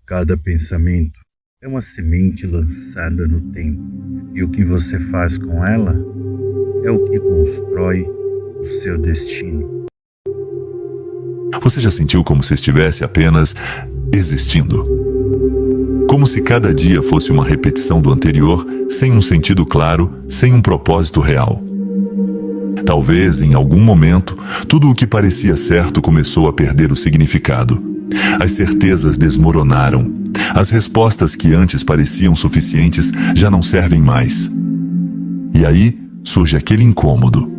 Cada pensamento é uma semente lançada no tempo, e o que você faz com ela é o que constrói o seu destino. Você já sentiu como se estivesse apenas existindo? Como se cada dia fosse uma repetição do anterior, sem um sentido claro, sem um propósito real. Talvez, em algum momento, tudo o que parecia certo começou a perder o significado. As certezas desmoronaram. As respostas que antes pareciam suficientes já não servem mais. E aí surge aquele incômodo.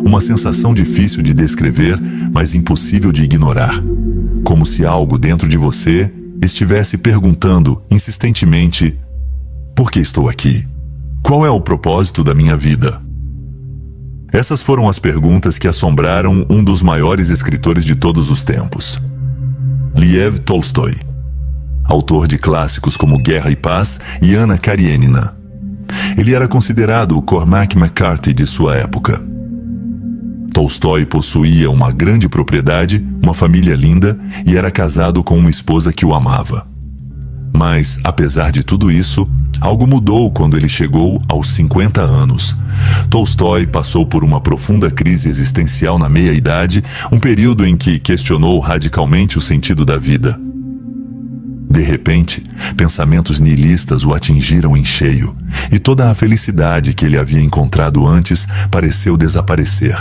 Uma sensação difícil de descrever, mas impossível de ignorar. Como se algo dentro de você estivesse perguntando insistentemente: por que estou aqui? Qual é o propósito da minha vida? Essas foram as perguntas que assombraram um dos maiores escritores de todos os tempos, Lev Tolstói, autor de clássicos como Guerra e Paz e Ana Karenina. Ele era considerado o Cormac McCarthy de sua época. Tolstói possuía uma grande propriedade, uma família linda e era casado com uma esposa que o amava. Mas, apesar de tudo isso, algo mudou quando ele chegou aos 50 anos. Tolstói passou por uma profunda crise existencial na meia-idade, um período em que questionou radicalmente o sentido da vida. De repente, pensamentos nihilistas o atingiram em cheio, e toda a felicidade que ele havia encontrado antes pareceu desaparecer.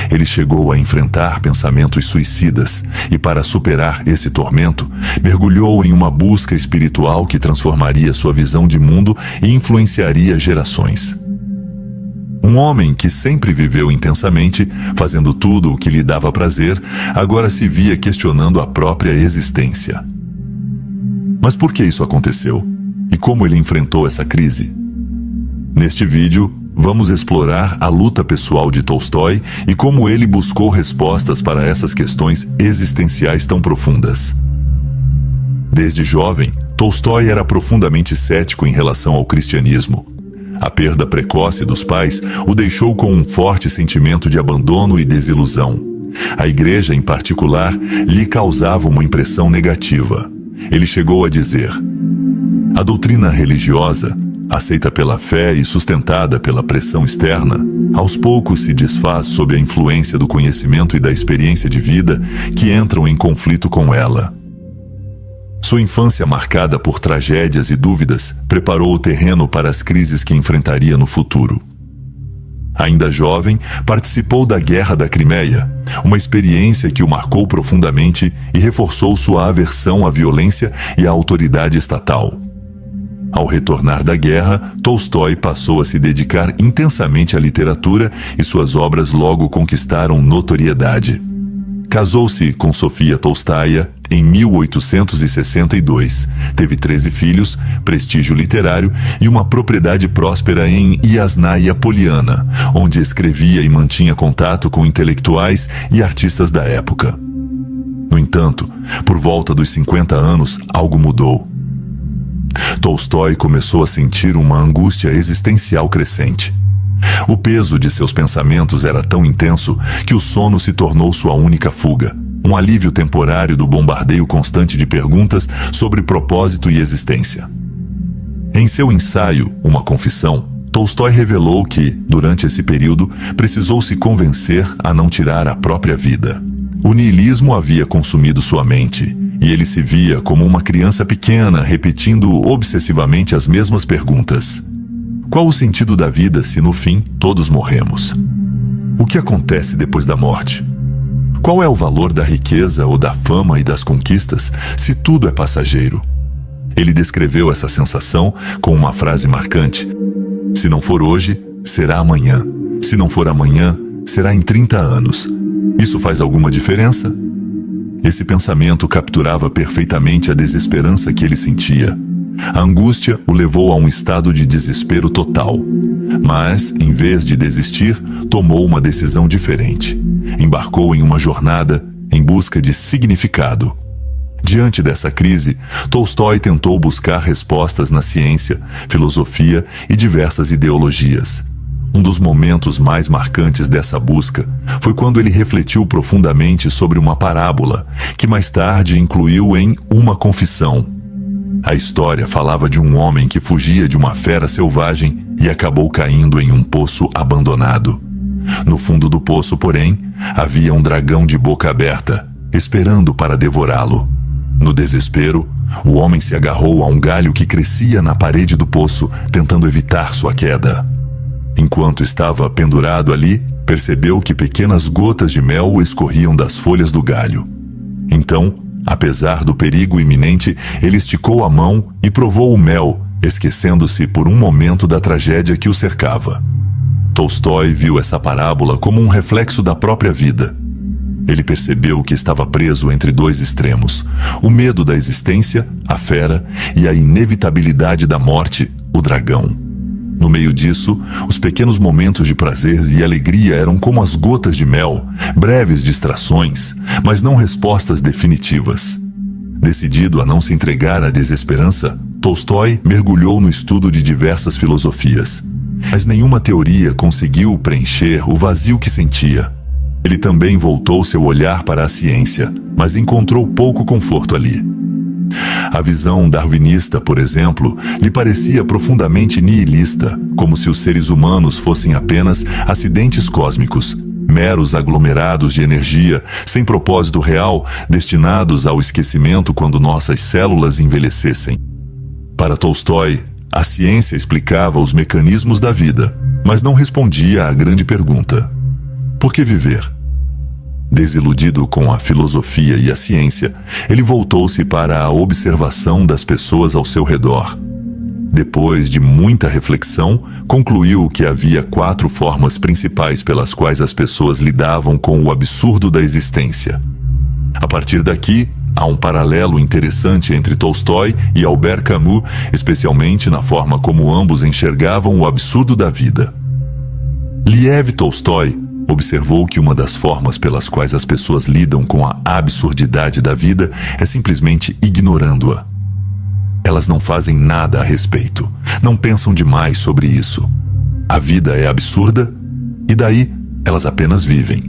Ele chegou a enfrentar pensamentos suicidas e, para superar esse tormento, mergulhou em uma busca espiritual que transformaria sua visão de mundo e influenciaria gerações. Um homem que sempre viveu intensamente, fazendo tudo o que lhe dava prazer, agora se via questionando a própria existência. Mas por que isso aconteceu? E como ele enfrentou essa crise? Neste vídeo, vamos explorar a luta pessoal de Tolstói e como ele buscou respostas para essas questões existenciais tão profundas. Desde jovem, Tolstói era profundamente cético em relação ao cristianismo. A perda precoce dos pais o deixou com um forte sentimento de abandono e desilusão. A igreja, em particular, lhe causava uma impressão negativa. Ele chegou a dizer: a doutrina religiosa, aceita pela fé e sustentada pela pressão externa, aos poucos se desfaz sob a influência do conhecimento e da experiência de vida que entram em conflito com ela. Sua infância marcada por tragédias e dúvidas preparou o terreno para as crises que enfrentaria no futuro. Ainda jovem, participou da Guerra da Crimeia, uma experiência que o marcou profundamente e reforçou sua aversão à violência e à autoridade estatal. Ao retornar da guerra, Tolstói passou a se dedicar intensamente à literatura e suas obras logo conquistaram notoriedade. Casou-se com Sofia Tolstaia em 1862, teve 13 filhos, prestígio literário e uma propriedade próspera em Yasnaya Poliana, onde escrevia e mantinha contato com intelectuais e artistas da época. No entanto, por volta dos 50 anos, algo mudou. Tolstói começou a sentir uma angústia existencial crescente. O peso de seus pensamentos era tão intenso que o sono se tornou sua única fuga, um alívio temporário do bombardeio constante de perguntas sobre propósito e existência. Em seu ensaio, Uma Confissão, Tolstói revelou que, durante esse período, precisou se convencer a não tirar a própria vida. O niilismo havia consumido sua mente, e ele se via como uma criança pequena repetindo obsessivamente as mesmas perguntas. Qual o sentido da vida se, no fim, todos morremos? O que acontece depois da morte? Qual é o valor da riqueza ou da fama e das conquistas se tudo é passageiro? Ele descreveu essa sensação com uma frase marcante: se não for hoje, será amanhã. Se não for amanhã, será em 30 anos. Isso faz alguma diferença? Esse pensamento capturava perfeitamente a desesperança que ele sentia. A angústia o levou a um estado de desespero total. Mas, em vez de desistir, tomou uma decisão diferente. Embarcou em uma jornada em busca de significado. Diante dessa crise, Tolstói tentou buscar respostas na ciência, filosofia e diversas ideologias. Um dos momentos mais marcantes dessa busca foi quando ele refletiu profundamente sobre uma parábola, que mais tarde incluiu em Uma Confissão. A história falava de um homem que fugia de uma fera selvagem e acabou caindo em um poço abandonado. No fundo do poço, porém, havia um dragão de boca aberta, esperando para devorá-lo. No desespero, o homem se agarrou a um galho que crescia na parede do poço, tentando evitar sua queda. Enquanto estava pendurado ali, percebeu que pequenas gotas de mel escorriam das folhas do galho. Então, apesar do perigo iminente, ele esticou a mão e provou o mel, esquecendo-se por um momento da tragédia que o cercava. Tolstói viu essa parábola como um reflexo da própria vida. Ele percebeu que estava preso entre dois extremos: o medo da existência, a fera, e a inevitabilidade da morte, o dragão. No meio disso, os pequenos momentos de prazer e alegria eram como as gotas de mel, breves distrações, mas não respostas definitivas. Decidido a não se entregar à desesperança, Tolstói mergulhou no estudo de diversas filosofias. Mas nenhuma teoria conseguiu preencher o vazio que sentia. Ele também voltou seu olhar para a ciência, mas encontrou pouco conforto ali. A visão darwinista, por exemplo, lhe parecia profundamente nihilista, como se os seres humanos fossem apenas acidentes cósmicos, meros aglomerados de energia, sem propósito real, destinados ao esquecimento quando nossas células envelhecessem. Para Tolstói, a ciência explicava os mecanismos da vida, mas não respondia à grande pergunta: por que viver? Desiludido com a filosofia e a ciência, ele voltou-se para a observação das pessoas ao seu redor. Depois de muita reflexão, concluiu que havia 4 formas principais pelas quais as pessoas lidavam com o absurdo da existência. A partir daqui, há um paralelo interessante entre Tolstói e Albert Camus, especialmente na forma como ambos enxergavam o absurdo da vida. Liev Tolstói observou que uma das formas pelas quais as pessoas lidam com a absurdidade da vida é simplesmente ignorando-a. Elas não fazem nada a respeito, não pensam demais sobre isso. A vida é absurda e daí elas apenas vivem.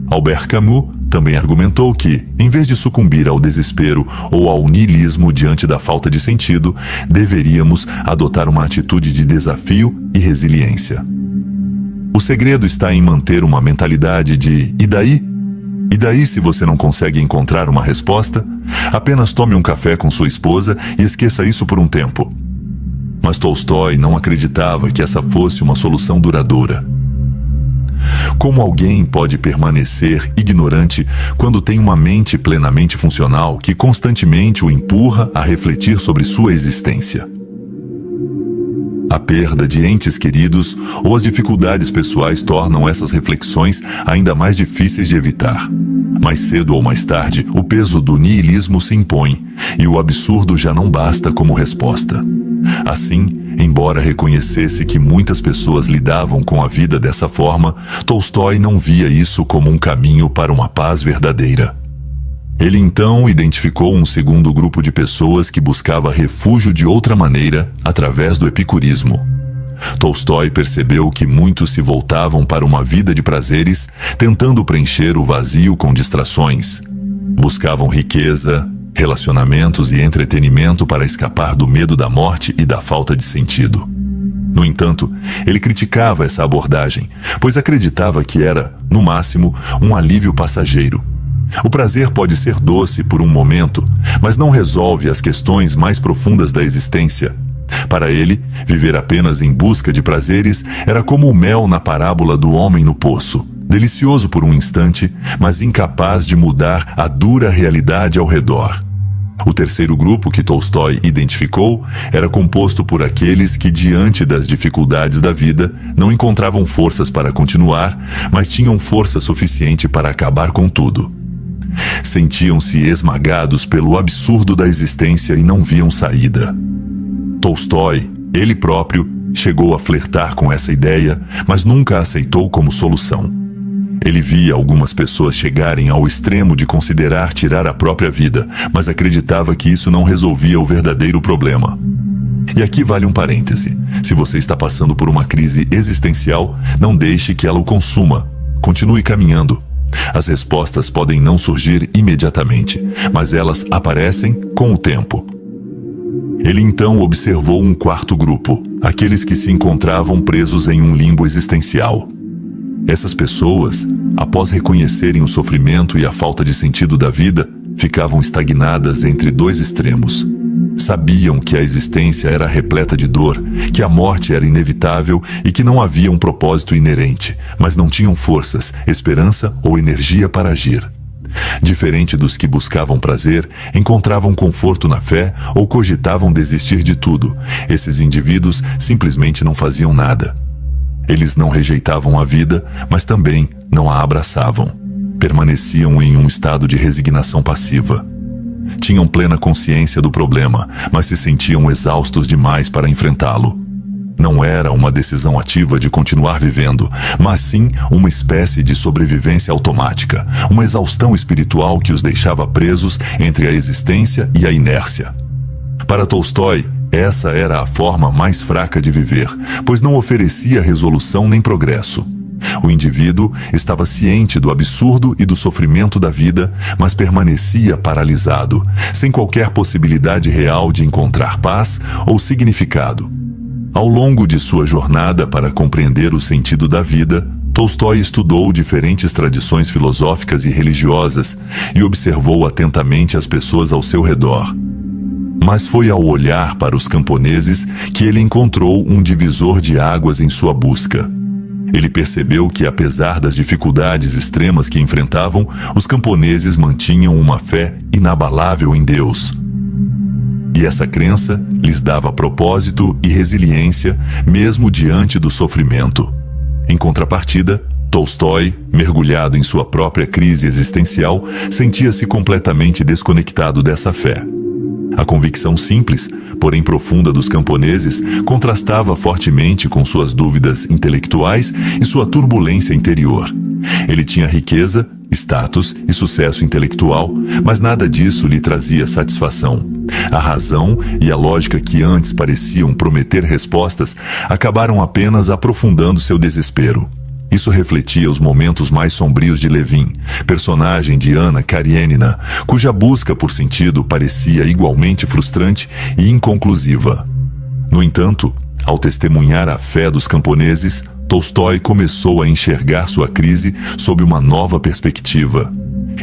Albert Camus também argumentou que, em vez de sucumbir ao desespero ou ao niilismo diante da falta de sentido, deveríamos adotar uma atitude de desafio e resiliência. O segredo está em manter uma mentalidade de "e daí?" E daí, se você não consegue encontrar uma resposta, apenas tome um café com sua esposa e esqueça isso por um tempo. Mas Tolstói não acreditava que essa fosse uma solução duradoura. Como alguém pode permanecer ignorante quando tem uma mente plenamente funcional que constantemente o empurra a refletir sobre sua existência? A perda de entes queridos ou as dificuldades pessoais tornam essas reflexões ainda mais difíceis de evitar. Mais cedo ou mais tarde, o peso do niilismo se impõe e o absurdo já não basta como resposta. Assim, embora reconhecesse que muitas pessoas lidavam com a vida dessa forma, Tolstói não via isso como um caminho para uma paz verdadeira. Ele então identificou um segundo grupo de pessoas que buscava refúgio de outra maneira, através do epicurismo. Tolstói percebeu que muitos se voltavam para uma vida de prazeres, tentando preencher o vazio com distrações. Buscavam riqueza, relacionamentos e entretenimento para escapar do medo da morte e da falta de sentido. No entanto, ele criticava essa abordagem, pois acreditava que era, no máximo, um alívio passageiro. O prazer pode ser doce por um momento, mas não resolve as questões mais profundas da existência. Para ele, viver apenas em busca de prazeres era como o mel na parábola do homem no poço, delicioso por um instante, mas incapaz de mudar a dura realidade ao redor. O terceiro grupo que Tolstói identificou era composto por aqueles que, diante das dificuldades da vida, não encontravam forças para continuar, mas tinham força suficiente para acabar com tudo. Sentiam-se esmagados pelo absurdo da existência e não viam saída. Tolstói, ele próprio, chegou a flertar com essa ideia, mas nunca a aceitou como solução. Ele via algumas pessoas chegarem ao extremo de considerar tirar a própria vida, mas acreditava que isso não resolvia o verdadeiro problema. E aqui vale um parêntese. Se você está passando por uma crise existencial, não deixe que ela o consuma. Continue caminhando. As respostas podem não surgir imediatamente, mas elas aparecem com o tempo. Ele então observou um quarto grupo, aqueles que se encontravam presos em um limbo existencial. Essas pessoas, após reconhecerem o sofrimento e a falta de sentido da vida, ficavam estagnadas entre dois extremos. Sabiam que a existência era repleta de dor, que a morte era inevitável e que não havia um propósito inerente, mas não tinham forças, esperança ou energia para agir. Diferente dos que buscavam prazer, encontravam conforto na fé ou cogitavam desistir de tudo, esses indivíduos simplesmente não faziam nada. Eles não rejeitavam a vida, mas também não a abraçavam. Permaneciam em um estado de resignação passiva. Tinham plena consciência do problema, mas se sentiam exaustos demais para enfrentá-lo. Não era uma decisão ativa de continuar vivendo, mas sim uma espécie de sobrevivência automática, uma exaustão espiritual que os deixava presos entre a existência e a inércia. Para Tolstói, essa era a forma mais fraca de viver, pois não oferecia resolução nem progresso. O indivíduo estava ciente do absurdo e do sofrimento da vida, mas permanecia paralisado, sem qualquer possibilidade real de encontrar paz ou significado. Ao longo de sua jornada para compreender o sentido da vida, Tolstói estudou diferentes tradições filosóficas e religiosas e observou atentamente as pessoas ao seu redor. Mas foi ao olhar para os camponeses que ele encontrou um divisor de águas em sua busca. Ele percebeu que, apesar das dificuldades extremas que enfrentavam, os camponeses mantinham uma fé inabalável em Deus. E essa crença lhes dava propósito e resiliência, mesmo diante do sofrimento. Em contrapartida, Tolstói, mergulhado em sua própria crise existencial, sentia-se completamente desconectado dessa fé. A convicção simples, porém profunda dos camponeses, contrastava fortemente com suas dúvidas intelectuais e sua turbulência interior. Ele tinha riqueza, status e sucesso intelectual, mas nada disso lhe trazia satisfação. A razão e a lógica que antes pareciam prometer respostas acabaram apenas aprofundando seu desespero. Isso refletia os momentos mais sombrios de Levin, personagem de Anna Karenina, cuja busca por sentido parecia igualmente frustrante e inconclusiva. No entanto, ao testemunhar a fé dos camponeses, Tolstói começou a enxergar sua crise sob uma nova perspectiva.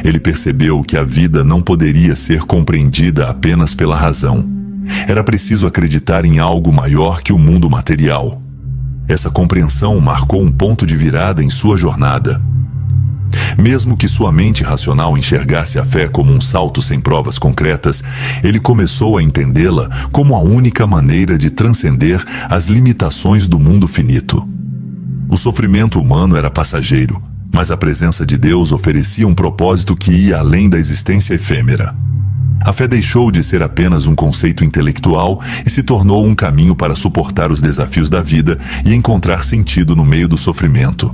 Ele percebeu que a vida não poderia ser compreendida apenas pela razão. Era preciso acreditar em algo maior que o mundo material. Essa compreensão marcou um ponto de virada em sua jornada. Mesmo que sua mente racional enxergasse a fé como um salto sem provas concretas, ele começou a entendê-la como a única maneira de transcender as limitações do mundo finito. O sofrimento humano era passageiro, mas a presença de Deus oferecia um propósito que ia além da existência efêmera. A fé deixou de ser apenas um conceito intelectual e se tornou um caminho para suportar os desafios da vida e encontrar sentido no meio do sofrimento.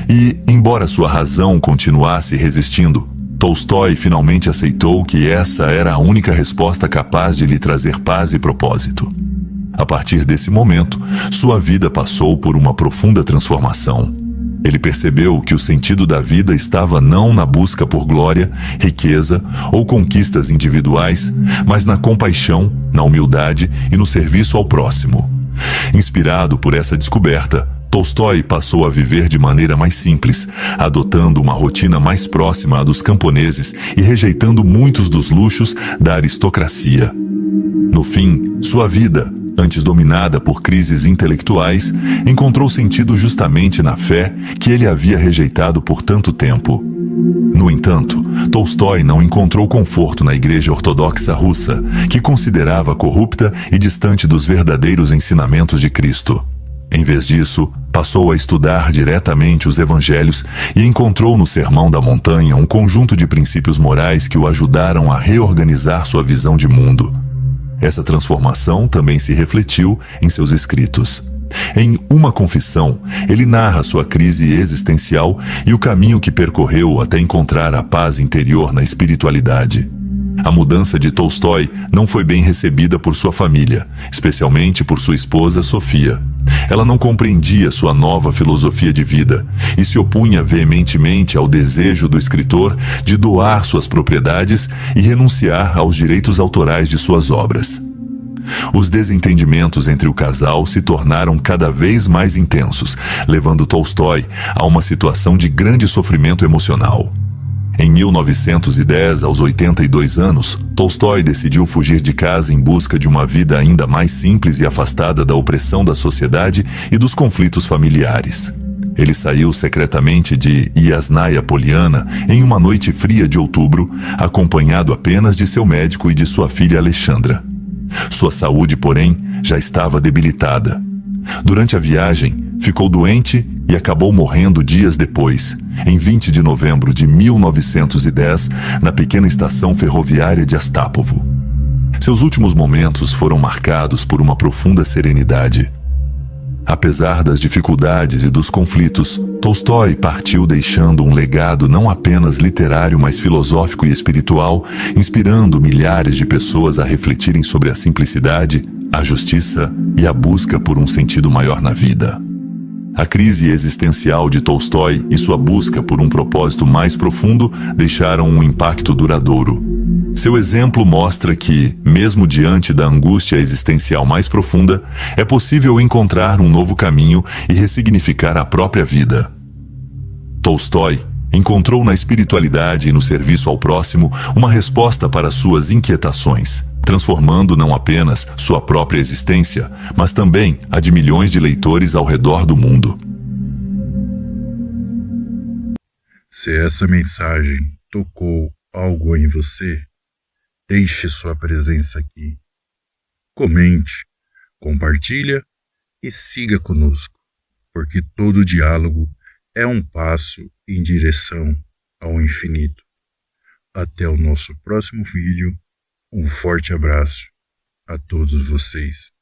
E, embora sua razão continuasse resistindo, Tolstói finalmente aceitou que essa era a única resposta capaz de lhe trazer paz e propósito. A partir desse momento, sua vida passou por uma profunda transformação. Ele percebeu que o sentido da vida estava não na busca por glória, riqueza ou conquistas individuais, mas na compaixão, na humildade e no serviço ao próximo. Inspirado por essa descoberta, Tolstói passou a viver de maneira mais simples, adotando uma rotina mais próxima à dos camponeses e rejeitando muitos dos luxos da aristocracia. No fim, sua vida, antes dominada por crises intelectuais, encontrou sentido justamente na fé que ele havia rejeitado por tanto tempo. No entanto, Tolstói não encontrou conforto na Igreja Ortodoxa Russa, que considerava corrupta e distante dos verdadeiros ensinamentos de Cristo. Em vez disso, passou a estudar diretamente os evangelhos e encontrou no Sermão da Montanha um conjunto de princípios morais que o ajudaram a reorganizar sua visão de mundo. Essa transformação também se refletiu em seus escritos. Em Uma Confissão, ele narra sua crise existencial e o caminho que percorreu até encontrar a paz interior na espiritualidade. A mudança de Tolstói não foi bem recebida por sua família, especialmente por sua esposa Sofia. Ela não compreendia sua nova filosofia de vida e se opunha veementemente ao desejo do escritor de doar suas propriedades e renunciar aos direitos autorais de suas obras. Os desentendimentos entre o casal se tornaram cada vez mais intensos, levando Tolstói a uma situação de grande sofrimento emocional. Em 1910, aos 82 anos, Tolstói decidiu fugir de casa em busca de uma vida ainda mais simples e afastada da opressão da sociedade e dos conflitos familiares. Ele saiu secretamente de Yasnaya Poliana em uma noite fria de outubro, acompanhado apenas de seu médico e de sua filha Alexandra. Sua saúde, porém, já estava debilitada. Durante a viagem, ficou doente e acabou morrendo dias depois, em 20 de novembro de 1910, na pequena estação ferroviária de Astápovo. Seus últimos momentos foram marcados por uma profunda serenidade. Apesar das dificuldades e dos conflitos, Tolstói partiu deixando um legado não apenas literário, mas filosófico e espiritual, inspirando milhares de pessoas a refletirem sobre a simplicidade, a justiça e a busca por um sentido maior na vida. A crise existencial de Tolstói e sua busca por um propósito mais profundo deixaram um impacto duradouro. Seu exemplo mostra que, mesmo diante da angústia existencial mais profunda, é possível encontrar um novo caminho e ressignificar a própria vida. Tolstói encontrou na espiritualidade e no serviço ao próximo uma resposta para suas inquietações, transformando não apenas sua própria existência, mas também a de milhões de leitores ao redor do mundo. Se essa mensagem tocou algo em você, deixe sua presença aqui. Comente, compartilha e siga conosco, porque todo diálogo é um passo em direção ao infinito. Até o nosso próximo vídeo. Um forte abraço a todos vocês.